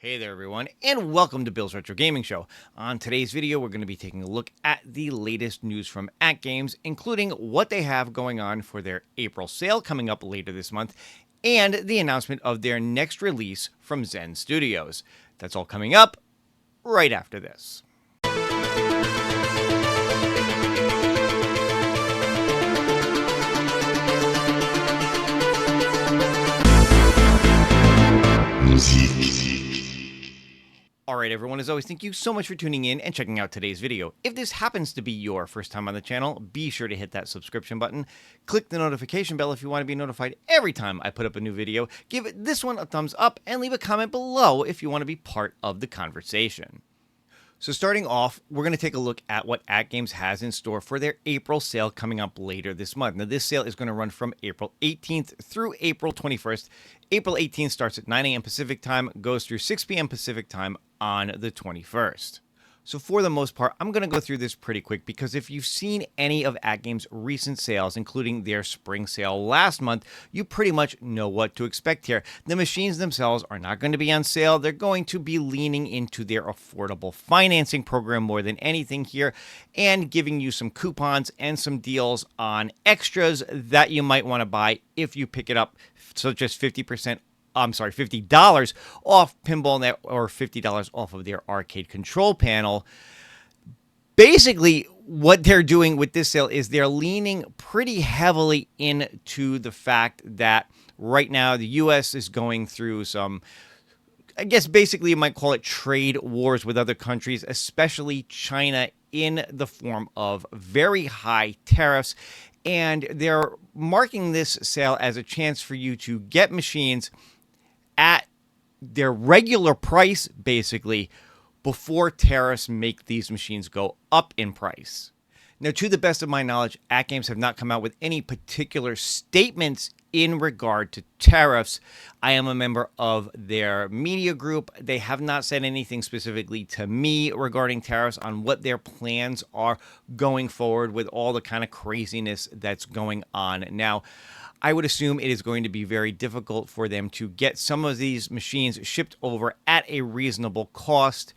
Hey there everyone, and welcome to Bill's Retro Gaming Show. On today's video, we're going to be taking a look at the latest news from AtGames, including what they have going on for their April sale coming up later this month, and the announcement of their next release from Zen Studios. That's all coming up right after this. Alright everyone, as always, thank you so much for tuning in and checking out today's video. If this happens to be your first time on the channel, be sure to hit that subscription button. Click the notification bell if you want to be notified every time I put up a new video. Give this one a thumbs up and leave a comment below if you want to be part of the conversation. So starting off, we're going to take a look at what AtGames has in store for their April sale coming up later this month. Now, this sale is going to run from April 18th through April 21st. April 18th starts at 9 a.m. Pacific time, goes through 6 p.m. Pacific time on the 21st. So for the most part, I'm going to go through this pretty quick because if you've seen any of AtGames' recent sales, including their spring sale last month, you pretty much know what to expect here. The machines themselves are not going to be on sale. They're going to be leaning into their affordable financing program more than anything here and giving you some coupons and some deals on extras that you might want to buy if you pick it up, such as $50 off PinballNet or $50 off of their arcade control panel. Basically, what they're doing with this sale is they're leaning pretty heavily into the fact that right now the U.S. is going through some, I guess basically you might call it trade wars with other countries, especially China, in the form of very high tariffs. And they're marking this sale as a chance for you to get machines at their regular price, basically, before tariffs make these machines go up in price. Now, to the best of my knowledge, AtGames have not come out with any particular statements in regard to tariffs. I am a member of their media group. They have not said anything specifically to me regarding tariffs on what their plans are going forward with all the kind of craziness that's going on now. I would assume it is going to be very difficult for them to get some of these machines shipped over at a reasonable cost,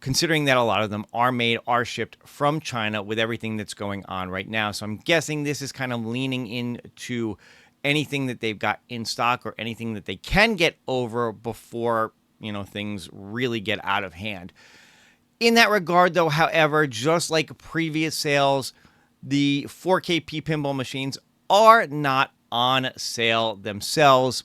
considering that a lot of them are shipped from China with everything that's going on right now. So I'm guessing this is kind of leaning into anything that they've got in stock or anything that they can get over before, things really get out of hand. In that regard, though, however, just like previous sales, the 4KP pinball machines are not on sale themselves.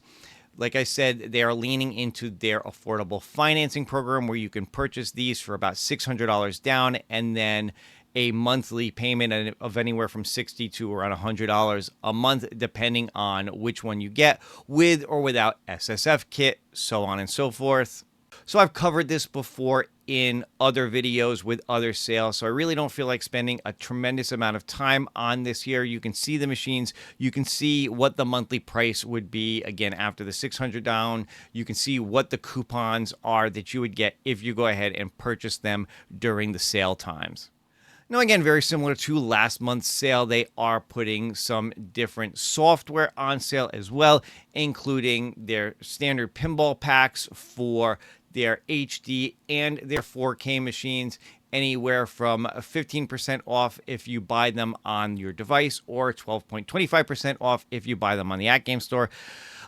Like I said, they are leaning into their affordable financing program where you can purchase these for about $600 down and then a monthly payment of anywhere from $60 to around $100 a month, depending on which one you get, with or without SSF kit, so on and so forth. So I've covered this before in other videos with other sales, so I really don't feel like spending a tremendous amount of time on this here. You can see the machines. You can see what the monthly price would be, again, after the $600 down. You can see what the coupons are that you would get if you go ahead and purchase them during the sale times. Now, again, very similar to last month's sale, they are putting some different software on sale as well, including their standard pinball packs for their HD and their 4K machines, anywhere from 15% off if you buy them on your device or 12.25% off if you buy them on the AtGames store.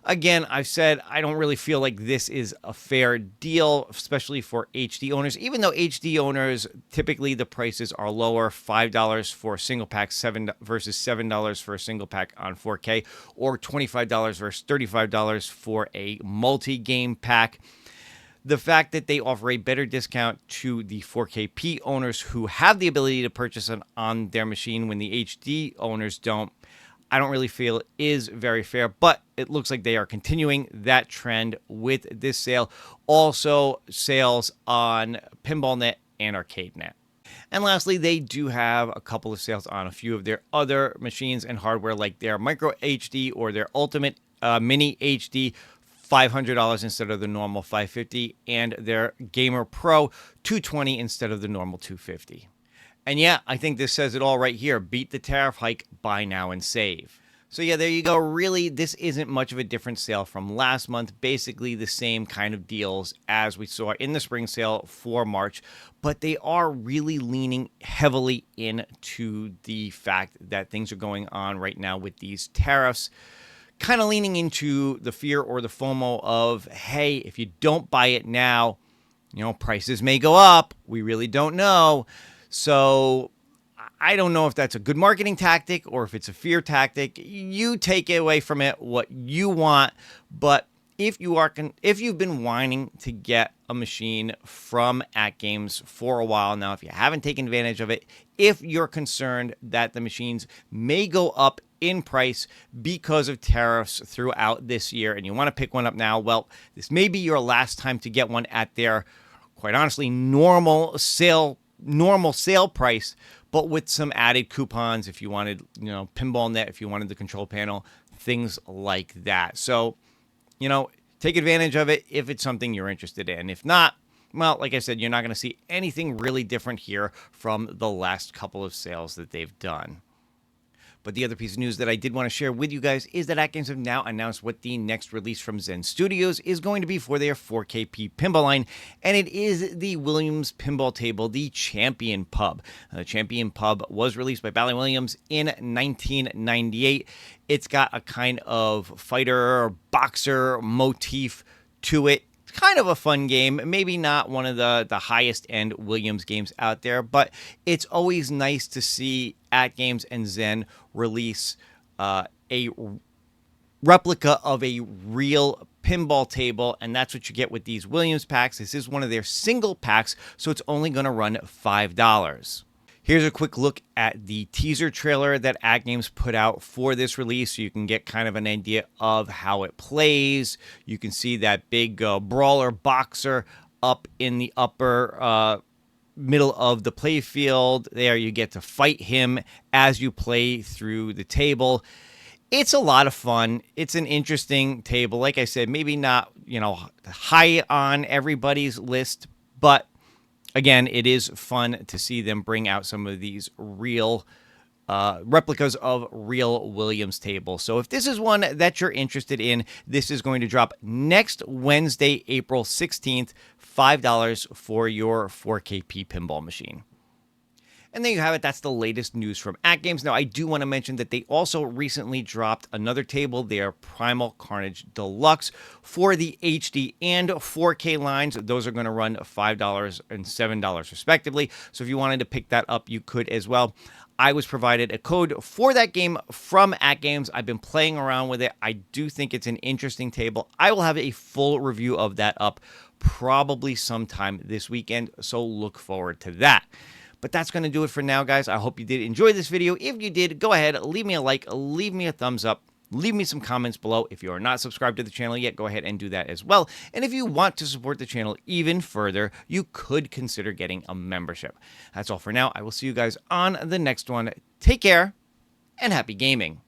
Again, I've said I don't really feel like this is a fair deal, especially for HD owners, even though HD owners, typically the prices are lower, $5 for a single pack versus $7 for a single pack on 4K, or $25 versus $35 for a multi-game pack. The fact that they offer a better discount to the 4KP owners who have the ability to purchase it on their machine when the HD owners don't, I don't really feel is very fair, but it looks like they are continuing that trend with this sale. Also, sales on PinballNet and ArcadeNet. And lastly, they do have a couple of sales on a few of their other machines and hardware, like their Micro HD or their Ultimate Mini HD, $500 instead of the normal $550, and their Gamer Pro $220 instead of the normal $250. And yeah, I think this says it all right here. Beat the tariff hike, buy now and save. So yeah, there you go. Really, this isn't much of a different sale from last month. Basically the same kind of deals as we saw in the spring sale for March, but they are really leaning heavily into the fact that things are going on right now with these tariffs, kind of leaning into the fear or the FOMO of, hey, if you don't buy it now, prices may go up. We really don't know. So I don't know if that's a good marketing tactic or if it's a fear tactic. You take away from it what you want, but if you've been wanting to get a machine from AtGames for a while now, if you haven't taken advantage of it, if you're concerned that the machines may go up in price because of tariffs throughout this year and you want to pick one up now, well, this may be your last time to get one at their, quite honestly, normal sale price, but with some added coupons if you wanted, pinball net, if you wanted the control panel, things like that. So, take advantage of it if it's something you're interested in. If not, well, like I said, you're not going to see anything really different here from the last couple of sales that they've done. But the other piece of news that I did want to share with you guys is that AtGames have now announced what the next release from Zen Studios is going to be for their 4KP pinball line, and it is the Williams pinball table, the Champion Pub. The Champion Pub was released by Bally Williams in 1998. It's got a kind of fighter or boxer motif to it. Kind of a fun game, maybe not one of the highest end Williams games out there, but it's always nice to see AtGames and Zen release a replica of a real pinball table, and that's what you get with these Williams packs. This is one of their single packs, so it's only going to run $5. Here's a quick look at the teaser trailer that AtGames put out for this release so you can get kind of an idea of how it plays. You can see that big brawler boxer up in the upper middle of the play field. There you get to fight him as you play through the table. It's a lot of fun. It's an interesting table. Like I said, maybe not, high on everybody's list, but again, it is fun to see them bring out some of these real replicas of real Williams tables. So if this is one that you're interested in, this is going to drop next Wednesday, April 16th, $5 for your 4KP pinball machine. And there you have it. That's the latest news from AtGames. Now, I do want to mention that they also recently dropped another table, their Primal Carnage Deluxe, for the HD and 4K lines. Those are going to run $5 and $7 respectively. So if you wanted to pick that up, you could as well. I was provided a code for that game from AtGames. I've been playing around with it. I do think it's an interesting table. I will have a full review of that up probably sometime this weekend, so look forward to that. But that's going to do it for now, guys. I hope you did enjoy this video. If you did, go ahead, leave me a like, leave me a thumbs up, leave me some comments below. If you are not subscribed to the channel yet, go ahead and do that as well. And if you want to support the channel even further, you could consider getting a membership. That's all for now. I will see you guys on the next one. Take care and happy gaming.